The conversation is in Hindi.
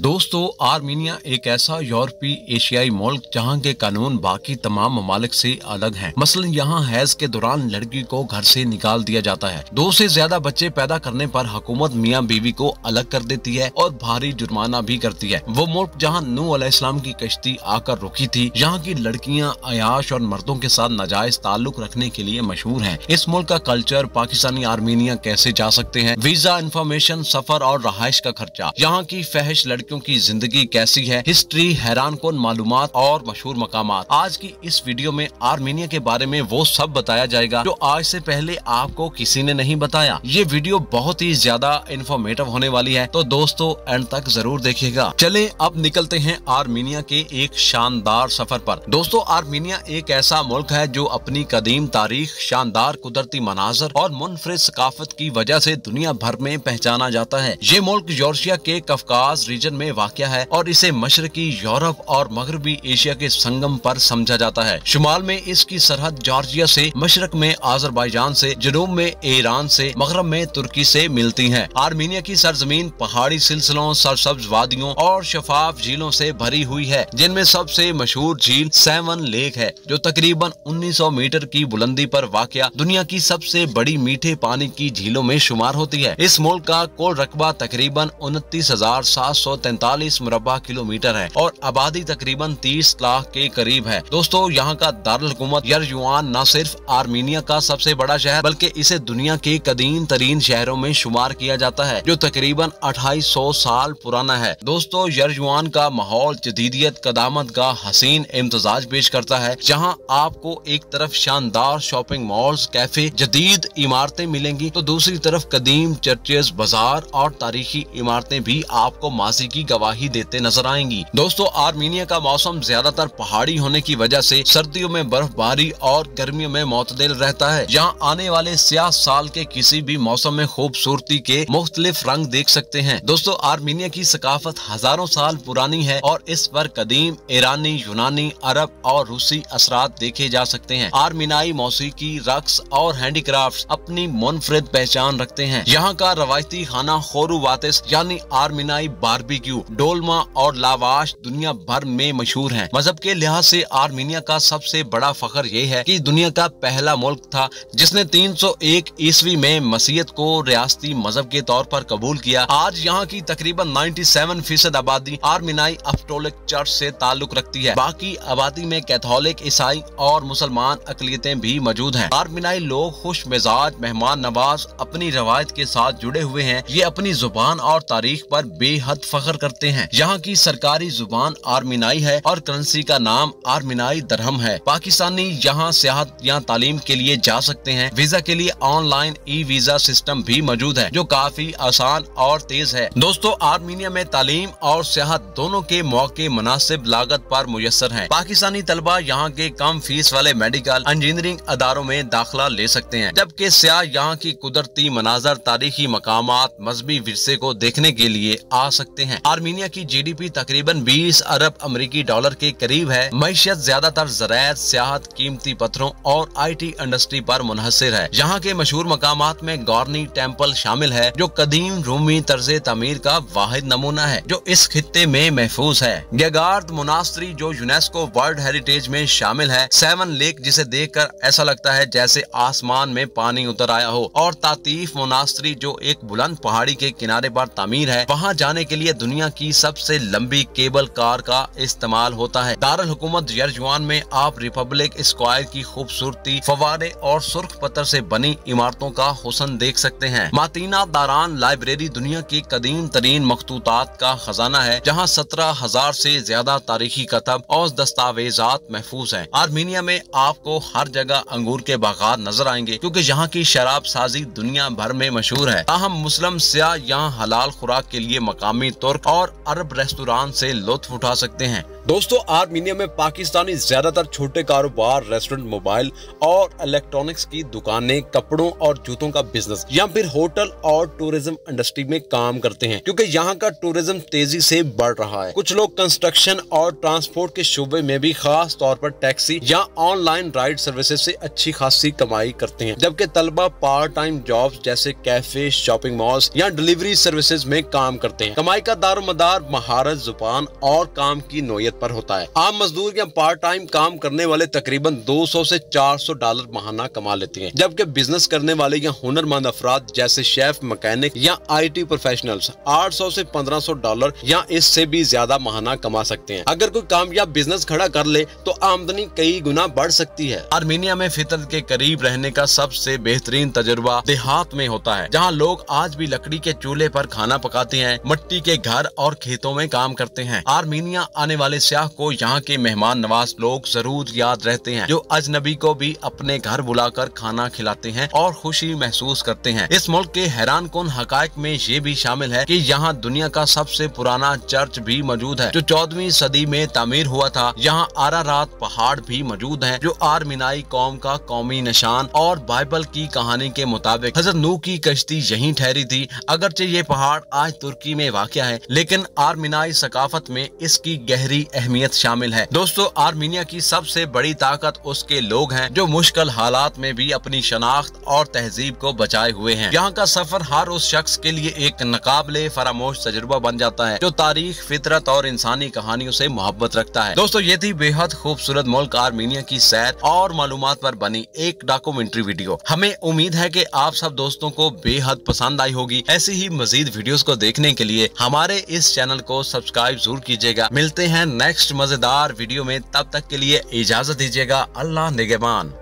दोस्तों, आर्मीनिया एक ऐसा यूरोपीय एशियाई मुल्क जहां के कानून बाकी तमाम ममालिक से अलग हैं। मसलन यहां हैज के दौरान लड़की को घर से निकाल दिया जाता है। 2 से ज्यादा बच्चे पैदा करने पर हुकूमत मियां बीवी को अलग कर देती है और भारी जुर्माना भी करती है। वो मुल्क जहां नूह अलैहिस्सलाम की कश्ती आकर रुकी थी, यहाँ की लड़कियाँ अयाश और मर्दों के साथ नाजायज ताल्लुक रखने के लिए मशहूर है। इस मुल्क का कल्चर पाकिस्तानी आर्मीनिया कैसे जा सकते हैं, वीजा, इंफॉर्मेशन, सफर और रहाइश का खर्चा, यहाँ की फहश लड़कियों की जिंदगी कैसी है, हिस्ट्री, हैरानकुन मालूमात और मशहूर मकामात। आज की इस वीडियो में आर्मीनिया के बारे में वो सब बताया जाएगा जो आज से पहले आपको किसी ने नहीं बताया। ये वीडियो बहुत ही ज्यादा इंफॉर्मेटिव होने वाली है, तो दोस्तों एंड तक जरूर देखिएगा। चलें अब निकलते हैं आर्मीनिया के एक शानदार सफर पर। दोस्तों, आर्मीनिया एक ऐसा मुल्क है जो अपनी कदीम तारीख, शानदार कुदरती मनाजर और मुनफरिद सकाफत की वजह से दुनिया भर में पहचाना जाता है। ये मुल्क यूरेशिया के कफकाज रीजन में वाक़या है और इसे मशरकी यूरोप और मगरबी एशिया के संगम पर समझा जाता है। शुमाल में इसकी सरहद जॉर्जिया से, मशरक में आज़रबाईजान से, जनूब में ईरान से, मगरब में तुर्की से मिलती है। आर्मीनिया की सरजमीन पहाड़ी सिलसिलों, सरसब्ज वादियों और शफाफ झीलों से भरी हुई है, जिनमें सबसे मशहूर झील सेवन लेक है, जो तकरीबन 1900 मीटर की बुलंदी पर वाक़या दुनिया की सबसे बड़ी मीठे पानी की झीलों में शुमार होती है। इस मुल्क का कुल रकबा तकरीबन 29,743 मुरब्बा किलोमीटर है और आबादी तकरीबन 30 लाख के करीब है। दोस्तों, यहाँ का दारुल हुकूमत यरजुआन न सिर्फ आर्मीनिया का सबसे बड़ा शहर बल्कि इसे दुनिया के कदीम तरीन शहरों में शुमार किया जाता है, जो तकरीबन 2800 साल पुराना है। दोस्तों, यरजुआन का माहौल जदीदियत, कदामत का हसीन इम्तजाज पेश करता है, जहाँ आपको एक तरफ शानदार शॉपिंग मॉल्स, कैफे, जदीद इमारतें मिलेंगी, तो दूसरी तरफ कदीम चर्चेज, बाजार और तारीखी इमारतें भी आपको माजी की गवाही देते नजर आएंगी। दोस्तों, आर्मीनिया का मौसम ज्यादातर पहाड़ी होने की वजह से सर्दियों में बर्फबारी और गर्मियों में मोतदिल रहता है। यहाँ आने वाले सियाह साल के किसी भी मौसम में खूबसूरती के मुख्तलिफ रंग देख सकते हैं। दोस्तों, आर्मीनिया की सकाफत हजारों साल पुरानी है और इस पर कदीम ईरानी, यूनानी, अरब और रूसी असरात देखे जा सकते हैं। आर्मीनाई मौसीकी, रक्स और हैंडीक्राफ्ट अपनी मुनफरिद पहचान रखते हैं। यहाँ का रवायती खाना खोरू वातिस यानी आर्मीनाई बारबेक्यू, डोलमा और लावाश दुनिया भर में मशहूर हैं। मजहब के लिहाज से आर्मीनिया का सबसे बड़ा फख्र ये है कि दुनिया का पहला मुल्क था जिसने 301 ईस्वी में मसीहत को रियासती मजहब के तौर पर कबूल किया। आज यहाँ की तकरीबन 97% आबादी आर्मीनाई अपोस्टोलिक चर्च से ताल्लुक रखती है। बाकी आबादी में कैथोलिक, ईसाई और मुसलमान अकलियतें भी मौजूद हैं। आर्मीनाई लोग खुश मिजाज, मेहमान नवाज, अपनी रवायत के साथ जुड़े हुए हैं। ये अपनी जुबान और तारीख पर बेहद फख्र करते हैं। यहाँ की सरकारी जुबान आर्मीनाई है और करेंसी का नाम आर्मीनाई दरहम है। पाकिस्तानी यहाँ सियाहत या तालीम के लिए जा सकते हैं। वीजा के लिए ऑनलाइन ई वीजा सिस्टम भी मौजूद है, जो काफी आसान और तेज है। दोस्तों, आर्मीनिया में तालीम और सियाहत दोनों के मौके मुनासिब लागत पर मुयस्सर हैं। पाकिस्तानी तलबा यहाँ के कम फीस वाले मेडिकल, इंजीनियरिंग अदारों में दाखिला ले सकते हैं, जबकि सियाह यहाँ की कुदरती मनाजर, तारीखी मकामात, मजहबी विरसे को देखने के लिए आ सकते हैं। आर्मीनिया की जीडीपी तकरीबन 20 अरब अमेरिकी डॉलर के करीब है। मईशत ज्यादातर ज़राअत, सियाहत, कीमती पत्थरों और IT इंडस्ट्री पर मुनहसर है। यहाँ के मशहूर मकामात में गॉर्नी टेम्पल शामिल है, जो कदीम रूमी तर्ज तमीर का वाहिद नमूना है जो इस खित्ते में महफूज है। गेगार्द मोनास्ट्री, जो यूनेस्को वर्ल्ड हेरिटेज में शामिल है। सेवन लेक, जिसे देखकर ऐसा लगता है जैसे आसमान में पानी उतर आया हो, और तातीफ मोनास्ट्री, जो एक बुलंद पहाड़ी के किनारे पर तामीर है। वहाँ जाने के लिए दुनिया की सबसे लंबी केबल कार का इस्तेमाल होता है। दारुल हुकूमत यरजुआन में आप रिपब्लिक स्क्वायर की खूबसूरती, फवारे और सुर्ख पत्थर से बनी इमारतों का हुस्न देख सकते हैं। मातीना दारान लाइब्रेरी दुनिया की कदीम तरीन मखतूतात का खजाना है, जहाँ 17,000 से ज्यादा तारीखी कतब और दस्तावेजात महफूज हैं। आर्मीनिया में आपको हर जगह अंगूर के बागात नजर आएंगे, क्योंकि यहाँ की शराब साजी दुनिया भर में मशहूर है। ताहम मुस्लिम सियाह यहाँ हलाल खुराक के लिए मकामी तुर्क और अरब रेस्तोरां से लुत्फ उठा सकते हैं। दोस्तों आर्मीनिया में पाकिस्तानी ज्यादातर छोटे कारोबार, रेस्टोरेंट, मोबाइल और इलेक्ट्रॉनिक्स की दुकानें, कपड़ों और जूतों का बिजनेस या फिर होटल और टूरिज्म इंडस्ट्री में काम करते हैं, क्योंकि यहाँ का टूरिज्म तेजी से बढ़ रहा है। कुछ लोग कंस्ट्रक्शन और ट्रांसपोर्ट के शोबे में भी खास तौर पर टैक्सी या ऑनलाइन राइड सर्विसेज से अच्छी खासी कमाई करते हैं, जबकि तलबा पार्ट टाइम जॉब्स जैसे कैफे, शॉपिंग मॉल्स या डिलीवरी सर्विसेज में काम करते हैं। कमाई का दारोमदार महारत, जुबान और काम की नौयत पर होता है। आम मजदूर या पार्ट टाइम काम करने वाले तकरीबन 200 से 400 डॉलर महाना कमा लेते हैं, जबकि बिजनेस करने वाले या हुनरमंद अफराद जैसे शेफ, मैकेनिक या IT प्रोफेशनल्स 800 से 1500 डॉलर या इससे भी ज्यादा महाना कमा सकते हैं। अगर कोई कामयाब बिजनेस खड़ा कर ले तो आमदनी कई गुना बढ़ सकती है। आर्मीनिया में फितरत के करीब रहने का सबसे बेहतरीन तजुर्बा देहात में होता है, जहाँ लोग आज भी लकड़ी के चूल्हे पर खाना पकाते हैं, मिट्टी के घर और खेतों में काम करते हैं। आर्मीनिया आने वाले सियाह को यहाँ के मेहमान नवाज लोग जरूर याद रहते हैं, जो अजनबी को भी अपने घर बुलाकर खाना खिलाते हैं और खुशी महसूस करते हैं। इस मुल्क के हैरान कुन हकायक में ये भी शामिल है कि यहाँ दुनिया का सबसे पुराना चर्च भी मौजूद है, जो 14वीं सदी में तामीर हुआ था। यहाँ आरारात पहाड़ भी मौजूद है, जो आर्मीनाई कौम का कौमी निशान और बाइबल की कहानी के मुताबिक हजरत नूह की कश्ती यहीं ठहरी थी। अगरचे ये पहाड़ आज तुर्की में वाक़या है, लेकिन आर्मीनाई सकाफत में इसकी गहरी अहमियत शामिल है। दोस्तों आर्मीनिया की सबसे बड़ी ताकत उसके लोग हैं, जो मुश्किल हालात में भी अपनी शनाख्त और तहजीब को बचाए हुए हैं। यहाँ का सफर हर उस शख्स के लिए एक नाकाबिले फरामोश तजुर्बा बन जाता है, जो तारीख, फितरत और इंसानी कहानियों से मोहब्बत रखता है। दोस्तों ये थी बेहद खूबसूरत मुल्क आर्मीनिया की सैर और मालूमात पर बनी एक डॉक्यूमेंट्री वीडियो। हमें उम्मीद है कि आप सब दोस्तों को बेहद पसंद आई होगी। ऐसी ही मजीद वीडियोस को देखने के लिए हमारे इस चैनल को सब्सक्राइब जरूर कीजिएगा। मिलते हैं नेक्स्ट मजेदार वीडियो में, तब तक के लिए इजाजत दीजिएगा। अल्लाह निगहबान।